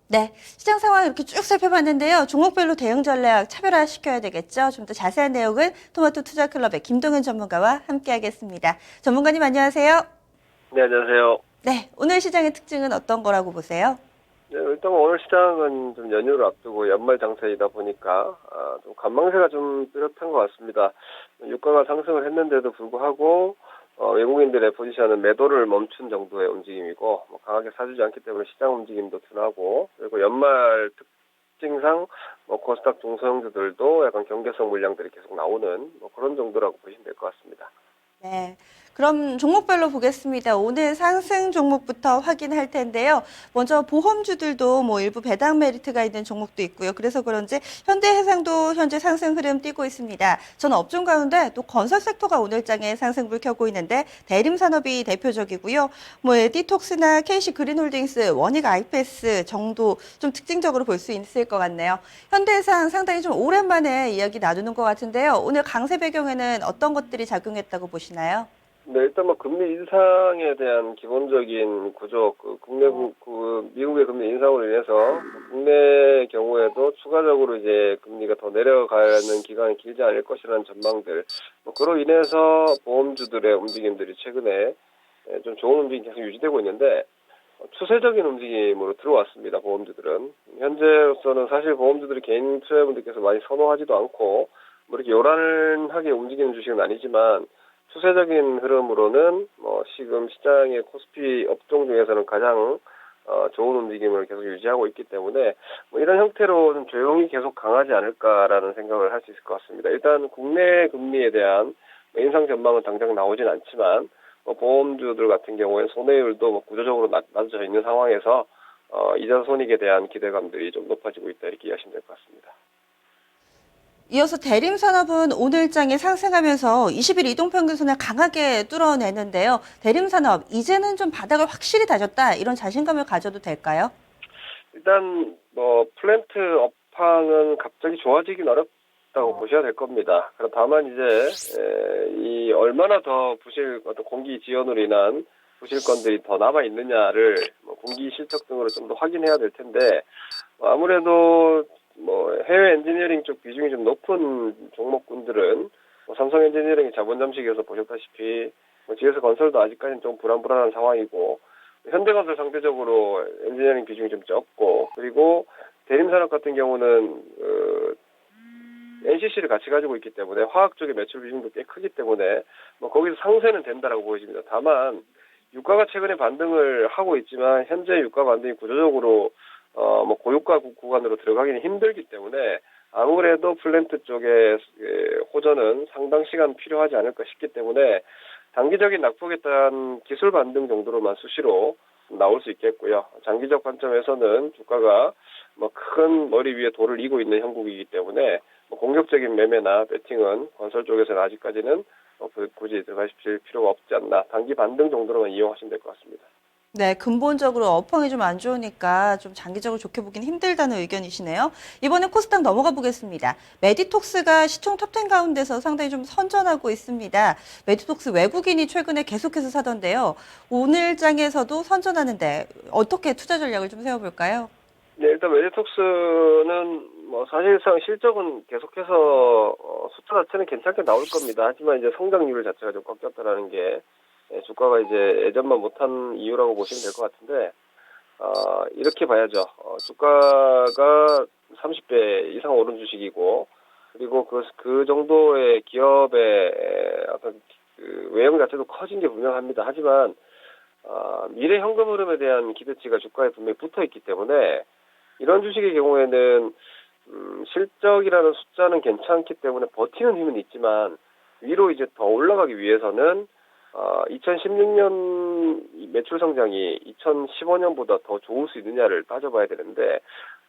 네, 시장 상황 이렇게 쭉 살펴봤는데요. 종목별로 대응 전략 차별화시켜야 되겠죠. 좀 더 자세한 내용은 토마토 투자클럽의 김동현 전문가와 함께하겠습니다. 전문가님 안녕하세요. 네, 안녕하세요. 네, 오늘 시장의 특징은 어떤 거라고 보세요? 네, 일단 오늘 시장은 좀 연휴를 앞두고 연말 장세이다 보니까 좀 관망세가 좀 뚜렷한 것 같습니다. 유가가 상승을 했는데도 불구하고 외국인들의 포지션은 매도를 멈춘 정도의 움직임이고 강하게 사주지 않기 때문에 시장 움직임도 둔하고, 그리고 연말 특징상 코스닥 중소형주들도 약간 경계성 물량들이 계속 나오는 그런 정도라고 보시면 될 것 같습니다. 네. 그럼 종목별로 보겠습니다. 오늘 상승 종목부터 확인할 텐데요. 먼저 보험주들도 뭐 일부 배당 메리트가 있는 종목도 있고요. 그래서 그런지 현대해상도 현재 상승 흐름 띄고 있습니다. 전 업종 가운데 또 건설 섹터가 오늘장에 상승불 켜고 있는데 대림산업이 대표적이고요. 뭐 에디톡스나 KC 그린홀딩스, 원익 아이패스 정도 좀 특징적으로 볼 수 있을 것 같네요. 현대해상 상당히 좀 오랜만에 이야기 나누는 것 같은데요. 오늘 강세 배경에는 어떤 것들이 작용했다고 보시나요? 네, 일단 금리 인상에 대한 기본적인 구조, 미국의 금리 인상으로 인해서 국내 경우에도 추가적으로 이제 금리가 더 내려가는 기간이 길지 않을 것이라는 전망들, 그로 인해서 보험주들의 움직임들이 최근에 좀 좋은 움직임이 계속 유지되고 있는데, 추세적인 움직임으로 들어왔습니다. 보험주들은 현재로서는 사실 보험주들이 개인 투자자분들께서 많이 선호하지도 않고 이렇게 요란하게 움직이는 주식은 아니지만, 추세적인 흐름으로는 지금 시장의 코스피 업종 중에서는 가장 좋은 움직임을 계속 유지하고 있기 때문에 이런 형태로 좀 조용히 계속 강하지 않을까라는 생각을 할 수 있을 것 같습니다. 일단 국내 금리에 대한 인상 전망은 당장 나오진 않지만, 보험주들 같은 경우에 손해율도 구조적으로 낮아져 있는 상황에서 이자 손익에 대한 기대감들이 좀 높아지고 있다, 이렇게 이해하시면 될 것 같습니다. 이어서 대림산업은 오늘장에 상승하면서 20일 이동평균선을 강하게 뚫어내는데요. 대림산업, 이제는 좀 바닥을 확실히 다졌다. 이런 자신감을 가져도 될까요? 일단 플랜트 업황은 갑자기 좋아지긴 어렵다고 보셔야 될 겁니다. 다만 이제 이 얼마나 더 어떤 공기 지연으로 인한 부실건들이 더 남아 있느냐를 분기 실적 등으로 좀 더 확인해야 될 텐데, 아무래도 해외 엔지니어링 쪽 비중이 좀 높은 종목군들은 삼성 엔지니어링이 자본 잠식에서 보셨다시피 GS 건설도 아직까지는 좀 불안불안한 상황이고, 현대건설 상대적으로 엔지니어링 비중이 좀 적고, 그리고 대림산업 같은 경우는 NCC를 같이 가지고 있기 때문에 화학 쪽의 매출 비중도 꽤 크기 때문에 거기서 상쇄는 된다라고 보여집니다. 다만 유가가 최근에 반등을 하고 있지만 현재 유가 반등이 구조적으로 고유가 구간으로 들어가기는 힘들기 때문에 아무래도 플랜트 쪽의 호전은 상당 시간 필요하지 않을까 싶기 때문에 단기적인 낙폭에 따른 기술 반등 정도로만 수시로 나올 수 있겠고요. 장기적 관점에서는 주가가 큰 머리 위에 돌을 이고 있는 형국이기 때문에 공격적인 매매나 배팅은 건설 쪽에서는 아직까지는 굳이 들어가실 필요가 없지 않나. 단기 반등 정도로만 이용하시면 될 것 같습니다. 네, 근본적으로 업황이 좀 안 좋으니까 좀 장기적으로 좋게 보기는 힘들다는 의견이시네요. 이번엔 코스닥 넘어가 보겠습니다. 메디톡스가 시총 톱10 가운데서 상당히 좀 선전하고 있습니다. 메디톡스 외국인이 최근에 계속해서 사던데요. 오늘 장에서도 선전하는데 어떻게 투자 전략을 좀 세워볼까요? 네, 일단 메디톡스는 사실상 실적은 계속해서 숫자 자체는 괜찮게 나올 겁니다. 하지만 이제 성장률 자체가 좀 꺾였다라는 게 주가가 이제 예전만 못한 이유라고 보시면 될 것 같은데, 이렇게 봐야죠. 주가가 30배 이상 오른 주식이고, 그리고 그 정도의 기업의 어떤 그 외형 자체도 커진 게 분명합니다. 하지만 미래 현금 흐름에 대한 기대치가 주가에 분명히 붙어 있기 때문에 이런 주식의 경우에는 실적이라는 숫자는 괜찮기 때문에 버티는 힘은 있지만 위로 이제 더 올라가기 위해서는 2016년 매출 성장이 2015년보다 더 좋을 수 있느냐를 따져봐야 되는데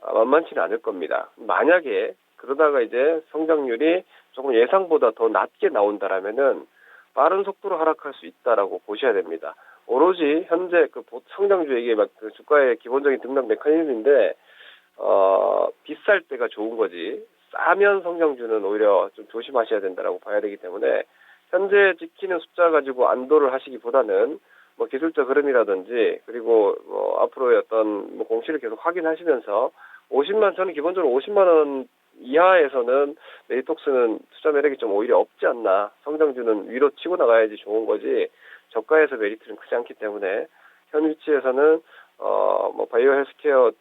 만만치는 않을 겁니다. 만약에 그러다가 이제 성장률이 조금 예상보다 더 낮게 나온다라면은 빠른 속도로 하락할 수 있다라고 보셔야 됩니다. 오로지 현재 성장주에게 그 주가의 기본적인 등락 메커니즘인데 비쌀 때가 좋은 거지 싸면 성장주는 오히려 좀 조심하셔야 된다라고 봐야 되기 때문에 현재 찍히는 숫자 가지고 안도를 하시기보다는 뭐 기술적 흐름이라든지 그리고 뭐 앞으로의 어떤 뭐 공시를 계속 확인하시면서 50만 저는 기본적으로 50만 원 이하에서는 메리톡스는 투자 매력이 좀 오히려 없지 않나. 성장주는 위로 치고 나가야지 좋은 거지. 저가에서 메리트는 크지 않기 때문에 현 위치에서는 뭐 바이오 헬스케어,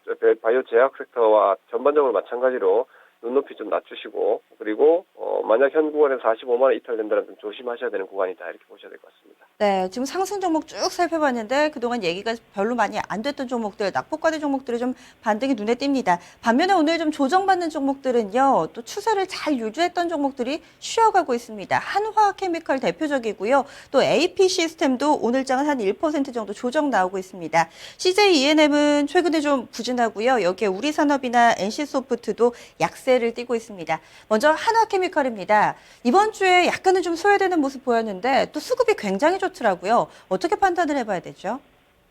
바이오 제약 섹터와 전반적으로 마찬가지로 눈높이 좀 낮추시고 그리고 만약 현 구간에서 45만 원 이탈된다면 좀 조심하셔야 되는 구간이다 이렇게 보셔야 될 것 같습니다. 네, 지금 상승 종목 쭉 살펴봤는데 그동안 얘기가 별로 많이 안 됐던 종목들, 낙폭과대 종목들이 좀 반등이 눈에 띕니다. 반면에 오늘 좀 조정받는 종목들은요, 또 추세를 잘 유지했던 종목들이 쉬어가고 있습니다. 한화케미칼 대표적이고요. 또 AP 시스템도 오늘장은 한 1% 정도 조정 나오고 있습니다. CJ ENM은 최근에 좀 부진하고요. 여기에 우리산업이나 NC소프트도 약세를 띠고 있습니다. 먼저 한화케미칼입니다. 이번 주에 약간은 좀 소외되는 모습 보였는데 또 수급이 굉장히 좋더라고요. 어떻게 판단을 해봐야 되죠?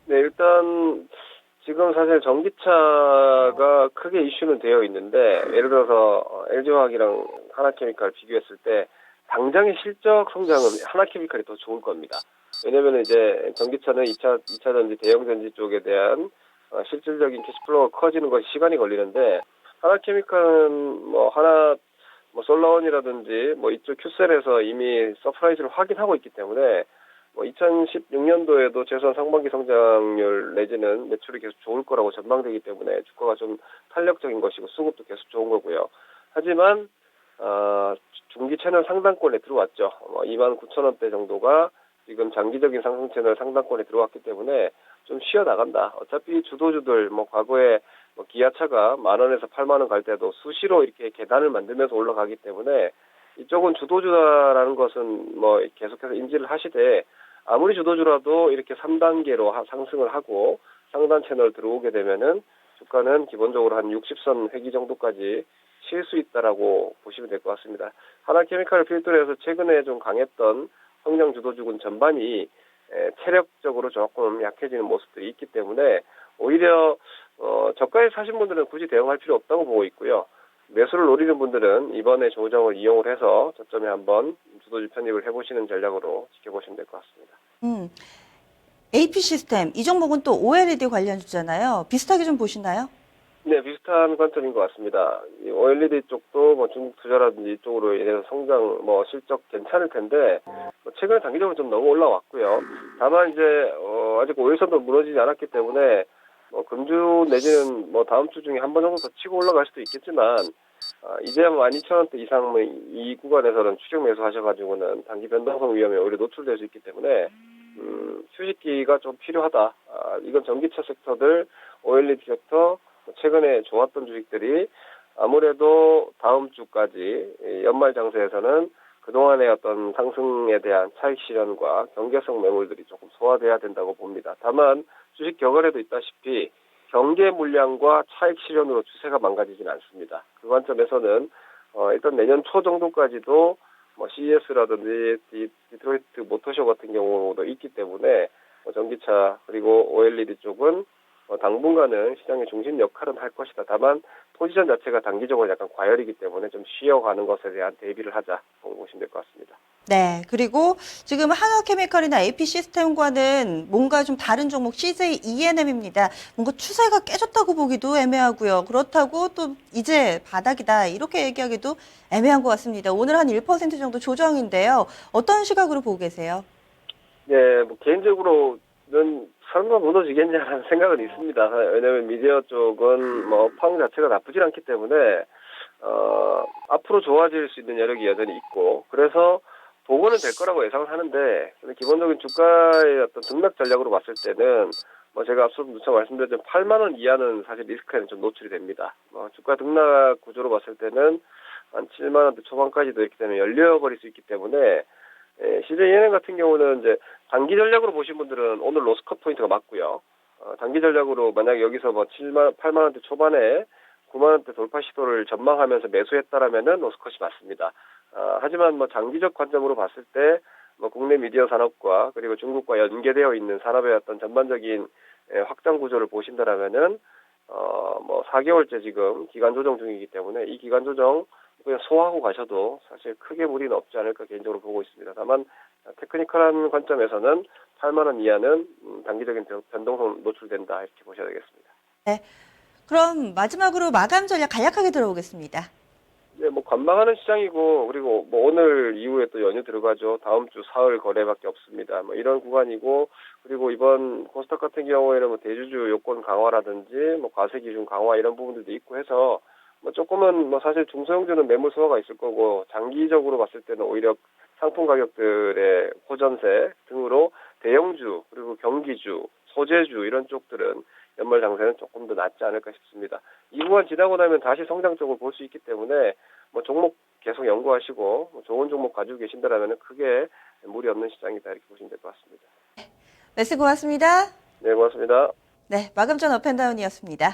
네, 일단 지금 사실 전기차가 크게 이슈는 되어 있는데 예를 들어서 LG화학이랑 하나케미칼 비교했을 때 당장의 실적 성장은 하나케미칼이 더 좋을 겁니다. 왜냐면 이제 전기차는 2차 전지, 대형 전지 쪽에 대한 실질적인 캐시플로우가 커지는 것이 시간이 걸리는데 하나케미칼은 뭐 솔라원이라든지 뭐 이쪽 큐셀에서 이미 서프라이즈를 확인하고 있기 때문에 뭐 2016년도에도 최소한 상반기 성장률 내지는 매출이 계속 좋을 거라고 전망되기 때문에 주가가 좀 탄력적인 것이고 수급도 계속 좋은 거고요. 하지만 중기 채널 상단권에 들어왔죠. 29,000원대 정도가 지금 장기적인 상승 채널 상단권에 들어왔기 때문에 좀 쉬어 나간다. 어차피 주도주들 뭐 과거에 뭐 기아차가 10,000원에서 80,000원 갈 때도 수시로 이렇게 계단을 만들면서 올라가기 때문에 이쪽은 주도주다라는 것은 뭐 계속해서 인지를 하시되 아무리 주도주라도 이렇게 3단계로 상승을 하고 상단 채널 들어오게 되면은 주가는 기본적으로 한 60선 회기 정도까지 칠 수 있다라고 보시면 될 것 같습니다. 하나케미칼을 필두로 해서 최근에 좀 강했던 성장 주도주군 전반이 체력적으로 조금 약해지는 모습들이 있기 때문에 오히려 저가에 사신 분들은 굳이 대응할 필요 없다고 보고 있고요. 매수를 노리는 분들은 이번에 조정을 이용을 해서 저점에 한번 주도주 편입을 해보시는 전략으로 지켜보시면 될 것 같습니다. AP 시스템, 이 종목은 또 OLED 관련주잖아요. 비슷하게 좀 보시나요? 네, 비슷한 관점인 것 같습니다. 이 OLED 쪽도 뭐 중국 투자라든지 이쪽으로 인해서 성장, 뭐 실적 괜찮을 텐데, 뭐 최근에 단기적으로 좀 너무 올라왔고요. 다만 이제, 아직 5일선도 무너지지 않았기 때문에, 뭐 금주 내지는 뭐 다음 주 중에 한 번 정도 더 치고 올라갈 수도 있겠지만, 이제야 12,000원대 이상 이 구간에서는 추격 매수하셔가지고는 단기 변동성 위험에 오히려 노출될 수 있기 때문에, 휴식기가 좀 필요하다. 이건 전기차 섹터들, OLED 섹터, 최근에 좋았던 주식들이 아무래도 다음 주까지 연말 장세에서는 그동안의 어떤 상승에 대한 차익 실현과 경계성 매물들이 조금 소화돼야 된다고 봅니다. 다만 주식 경월에도 있다시피 경계 물량과 차익 실현으로 추세가 망가지진 않습니다. 그 관점에서는 일단 내년 초 정도까지도 뭐 CES라든지 디트로이트 모터쇼 같은 경우도 있기 때문에 전기차 그리고 OLED 쪽은 당분간은 시장의 중심 역할은 할 것이다. 다만 포지션 자체가 단기적으로 약간 과열이기 때문에 좀 쉬어가는 것에 대한 대비를 하자 보시면 될 것 같습니다. 네, 그리고 지금 한화케미칼이나 AP 시스템과는 뭔가 좀 다른 종목 CJ ENM입니다. 뭔가 추세가 깨졌다고 보기도 애매하고요. 그렇다고 또 이제 바닥이다 이렇게 얘기하기도 애매한 것 같습니다. 오늘 한 1% 정도 조정인데요. 어떤 시각으로 보고 계세요? 네, 뭐 개인적으로는 설마 무너지겠냐라는 생각은 있습니다. 왜냐하면 미디어 쪽은 뭐 팡 자체가 나쁘지 않기 때문에 앞으로 좋아질 수 있는 여력이 여전히 있고 그래서 복원은 될 거라고 예상을 하는데 기본적인 주가의 어떤 등락 전략으로 봤을 때는 뭐 제가 앞서 누차 말씀드렸던 8만 원 이하는 사실 리스크에는 좀 노출이 됩니다. 주가 등락 구조로 봤을 때는 한 7만 원대 초반까지도 이렇게 되면 열려버릴 수 있기 때문에 CJENM 같은 경우는 이제 단기 전략으로 보신 분들은 오늘 로스컷 포인트가 맞고요. 단기 전략으로 만약에 여기서 뭐 8만 원대 초반에 9만 원대 돌파 시도를 전망하면서 매수했다라면은 로스컷이 맞습니다. 하지만 뭐 장기적 관점으로 봤을 때 뭐 국내 미디어 산업과 그리고 중국과 연계되어 있는 산업의 어떤 전반적인 확장 구조를 보신다라면은 뭐 4개월째 지금 기간 조정 중이기 때문에 이 기간 조정 그냥 소화하고 가셔도 사실 크게 무리는 없지 않을까 개인적으로 보고 있습니다. 다만 테크니컬한 관점에서는 8만 원 이하는 단기적인 변동성 노출된다 이렇게 보셔야 되겠습니다. 네. 그럼 마지막으로 마감 전략 간략하게 들어보겠습니다. 네, 뭐 관망하는 시장이고 그리고 뭐 오늘 이후에 또 연휴 들어가죠. 다음 주 사흘 거래밖에 없습니다. 뭐 이런 구간이고 그리고 이번 코스닥 같은 경우에는 뭐 대주주 요건 강화라든지 뭐 과세 기준 강화 이런 부분들도 있고 해서 뭐 조금은 뭐 사실 중소형주는 매물 소화가 있을 거고 장기적으로 봤을 때는 오히려 상품 가격들의 호전세 등으로 대형주 그리고 경기주, 소재주 이런 쪽들은 연말 장세는 조금 더 낫지 않을까 싶습니다. 이 구간 지나고 나면 다시 성장 쪽을 볼 수 있기 때문에 뭐 종목 계속 연구하시고 뭐 좋은 종목 가지고 계신다라면 크게 무리 없는 시장이다 이렇게 보시면 될 것 같습니다. 말씀 고맙습니다. 네, 고맙습니다. 네, 마감 전 업앤다운이었습니다.